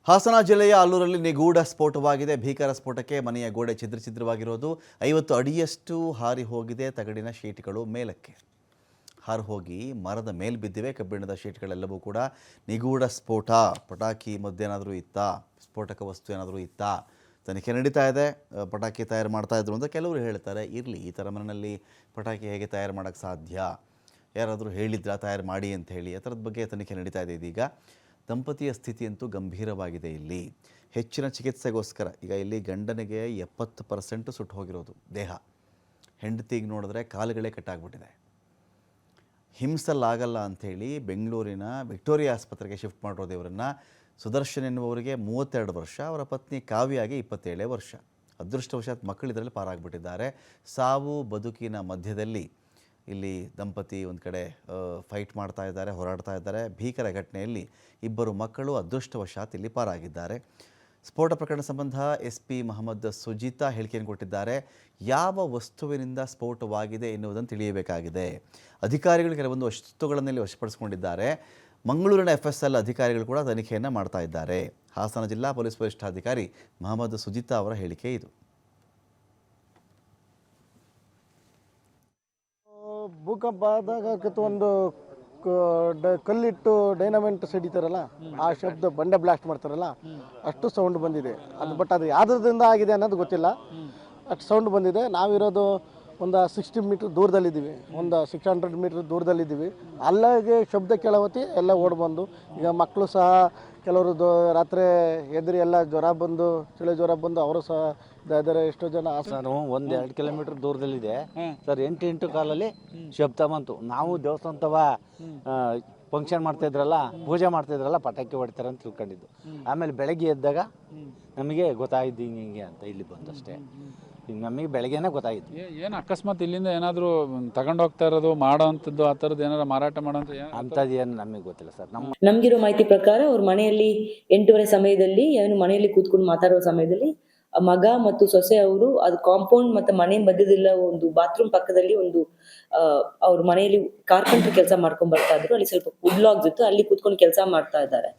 ಹಾಸನ ಜಿಲ್ಲೆಯ ಅಲ್ಲೂರಲ್ಲಿ ನಿಗೂಢ ಸ್ಫೋಟವಾಗಿದೆ. ಭೀಕರ ಸ್ಫೋಟಕ್ಕೆ ಮನೆಯ ಗೋಡೆ ಛಿದ್ರವಾಗಿರೋದು. 50 ಅಡಿಯಷ್ಟು ಹಾರಿ ಹೋಗಿದೆ. ತಗಡಿನ ಶೀಟ್ಗಳು ಮೇಲಕ್ಕೆ ಹಾರಿ ಹೋಗಿ ಮರದ ಮೇಲೆ ಬಿದ್ದಿವೆ. ಕಬ್ಬಿಣದ ಶೀಟ್ಗಳೆಲ್ಲವೂ ಕೂಡ ನಿಗೂಢ ಸ್ಫೋಟ. ಪಟಾಕಿ ಮದ್ದೇನಾದರೂ ಇತ್ತಾ, ಸ್ಫೋಟಕ ವಸ್ತು ಏನಾದರೂ ಇತ್ತಾ, ತನಿಖೆ ನಡೀತಾ ಇದೆ. ಪಟಾಕಿ ತಯಾರು ಮಾಡ್ತಾ ಇದ್ರು ಅಂತ ಕೆಲವರು ಹೇಳ್ತಾರೆ. ಇರಲಿ, ಈ ಥರ ಮನೆಯಲ್ಲಿ ಪಟಾಕಿ ಹೇಗೆ ತಯಾರು ಮಾಡೋಕ್ಕೆ ಸಾಧ್ಯ, ಯಾರಾದರೂ ಹೇಳಿದ್ರಾ ತಯಾರು ಮಾಡಿ ಅಂತ ಹೇಳಿ, ಆ ಥರದ ಬಗ್ಗೆ ತನಿಖೆ ನಡೀತಾ ಇದೆ. ಇದೀಗ ದಂಪತಿಯ ಸ್ಥಿತಿಯಂತೂ ಗಂಭೀರವಾಗಿದೆ. ಇಲ್ಲಿ ಹೆಚ್ಚಿನ ಚಿಕಿತ್ಸೆಗೋಸ್ಕರ ಈಗ ಇಲ್ಲಿ ಗಂಡನಿಗೆ 70% ಸುಟ್ಟು ಹೋಗಿರೋದು ದೇಹ. ಹೆಂಡತಿಗೆ ನೋಡಿದ್ರೆ ಕಾಲುಗಳೇ ಕಟ್ಟಾಗ್ಬಿಟ್ಟಿದೆ. ಹಿಂಸಲ್ಲಾಗಲ್ಲ ಅಂಥೇಳಿ ಬೆಂಗಳೂರಿನ ವಿಕ್ಟೋರಿಯಾ ಆಸ್ಪತ್ರೆಗೆ ಶಿಫ್ಟ್ ಮಾಡಿರೋದು ಇವರನ್ನು. ಸುದರ್ಶನ್ ಎನ್ನುವವರಿಗೆ 32 ವರ್ಷ, ಅವರ ಪತ್ನಿ ಕಾವ್ಯಾಗೆ 27 ವರ್ಷ. ಅದೃಷ್ಟವಶಾತ್ ಮಕ್ಕಳು ಇದರಲ್ಲಿ ಪಾರಾಗ್ಬಿಟ್ಟಿದ್ದಾರೆ. ಸಾವು ಬದುಕಿನ ಮಧ್ಯದಲ್ಲಿ ಇಲ್ಲಿ ದಂಪತಿ ಒಂದು ಕಡೆ ಫೈಟ್ ಮಾಡ್ತಾ ಇದ್ದಾರೆ, ಹೋರಾಡ್ತಾ ಇದ್ದಾರೆ. ಭೀಕರ ಘಟನೆಯಲ್ಲಿ ಇಬ್ಬರು ಮಕ್ಕಳು ಅದೃಷ್ಟವಶಾತ್ ಇಲ್ಲಿ ಪಾರಾಗಿದ್ದಾರೆ. ಸ್ಫೋಟ ಪ್ರಕರಣ ಸಂಬಂಧ SP ಮೊಹಮ್ಮದ್ ಸುಜಿತಾ ಹೇಳಿಕೆಯನ್ನು ಕೊಟ್ಟಿದ್ದಾರೆ. ಯಾವ ವಸ್ತುವಿನಿಂದ ಸ್ಫೋಟವಾಗಿದೆ ಎನ್ನುವುದನ್ನು ತಿಳಿಯಬೇಕಾಗಿದೆ. ಅಧಿಕಾರಿಗಳು ಕೆಲವೊಂದು ವಸ್ತುಗಳನ್ನೆಲ್ಲಿ ವಶಪಡಿಸಿಕೊಂಡಿದ್ದಾರೆ. ಮಂಗಳೂರಿನ FSL ಅಧಿಕಾರಿಗಳು ಕೂಡ ತನಿಖೆಯನ್ನು ಮಾಡ್ತಾ ಇದ್ದಾರೆ. ಹಾಸನ ಜಿಲ್ಲಾ ಪೊಲೀಸ್ ವರಿಷ್ಠಾಧಿಕಾರಿ ಮೊಹಮ್ಮದ್ ಸುಜಿತಾ ಅವರ ಹೇಳಿಕೆ ಇದು. ಭೂಕಂಪ ಆದಾಗ ಒಂದು ಕಲ್ಲಿಟ್ಟು ಡೈನಮೆಂಟ್ ಸಿಡಿತಾರಲ್ಲ, ಆ ಶಬ್ದ ಬಂಡೆ ಬ್ಲಾಸ್ಟ್ ಮಾಡ್ತಾರಲ್ಲ, ಅಷ್ಟು ಸೌಂಡ್ ಬಂದಿದೆ. ಅದು ಬಟ್ ಅದು ಯಾವುದರಿಂದ ಆಗಿದೆ ಅನ್ನೋದು ಗೊತ್ತಿಲ್ಲ. ಅಷ್ಟು ಸೌಂಡ್ ಬಂದಿದೆ. ನಾವಿರೋದು ಒಂದು 60 ಮೀಟ್ರ್ ದೂರದಲ್ಲಿದ್ದೀವಿ, ಒಂದು 600 ಮೀಟ್ರ್ ದೂರದಲ್ಲಿದ್ದೀವಿ. ಅಲ್ಲಿಗೆ ಶಬ್ದ ಕೇಳವತ್ತಿ ಎಲ್ಲ ಓಡಿ ಬಂದು, ಈಗ ಮಕ್ಕಳು ಸಹ ಕೆಲವರು ರಾತ್ರಿ ಎದುರು ಎಲ್ಲ ಜ್ವರ ಬಂದು, ಚಳಿ ಜ್ವರ ಬಂದು ಅವರು ಸಹ ಇದ್ದಾರೆ. ಎಷ್ಟೋ ಜನ ನಾನು 1-2 ಕಿಲೋಮೀಟರ್ ದೂರದಲ್ಲಿದೆ ಸರ್. 8 ಕಾಲಲ್ಲಿ ಶಬ್ದ ಬಂತು. ನಾವು ದೇವಸ್ಥಾನದವ ಫಂಕ್ಷನ್ ಮಾಡ್ತಾಯಿದ್ರಲ್ಲ, ಪೂಜೆ ಮಾಡ್ತಾಯಿದ್ರಲ್ಲ, ಪಟಾಕಿ ಹೊಡಿತಾರೆ ಅಂತ ತಿಳ್ಕೊಂಡಿದ್ದು. ಆಮೇಲೆ ಬೆಳಗ್ಗೆ ಎದ್ದಾಗ ನಮಗೆ ಗೊತ್ತಾಗಿದ್ದು ಹಿಂಗೆ ಅಂತ ಇಲ್ಲಿ ಬಂದಷ್ಟೇ. ನಮಗೆ ಬೆಳಗ್ಗೆನೇ ಗೊತ್ತಾಗಿತ್ತು. ಏನು ಅಕಸ್ಮಾತ್ ಇಲ್ಲಿಂದ ಏನಾದರೂ ತಗೊಂಡೋಗ್ತಾ ಇರೋದು ಮಾಡೋ ಅಂಥದ್ದು, ಆ ಥರದ್ದು ಏನಾರು ಮಾರಾಟ ಮಾಡೋಂಥ ಅಂಥದ್ದು ಏನು ನಮಗೆ ಗೊತ್ತಿಲ್ಲ ಸರ್. ನಮಗಿರೋ ಮಾಹಿತಿ ಪ್ರಕಾರ ಅವ್ರ ಮನೆಯಲ್ಲಿ 8:30 ಸಮಯದಲ್ಲಿ ಏನು ಮನೆಯಲ್ಲಿ ಕೂತ್ಕೊಂಡು ಮಾತಾಡೋ ಸಮಯದಲ್ಲಿ ಮಗ ಮತ್ತು ಸೊಸೆ ಅವರು ಅದು ಕಾಂಪೌಂಡ್ ಮತ್ತೆ ಮನೆ ಮಧ್ಯದಲ್ಲ ಒಂದು ಬಾತ್ರೂಮ್ ಪಕ್ಕದಲ್ಲಿ ಒಂದು ಅವ್ರ ಮನೆಯಲ್ಲಿ ಕಾರ್ಪೆಂಟರ್ ಕೆಲಸ ಮಾಡ್ಕೊಂಡ್ ಬರ್ತಾ ಇದ್ರು. ಅಲ್ಲಿ ಸ್ವಲ್ಪ ವುಡ್ ಲಾಗ್ಸ್ ಇತ್ತು, ಅಲ್ಲಿ ಕೂತ್ಕೊಂಡು ಕೆಲಸ ಮಾಡ್ತಾ ಇದ್ದಾರೆ.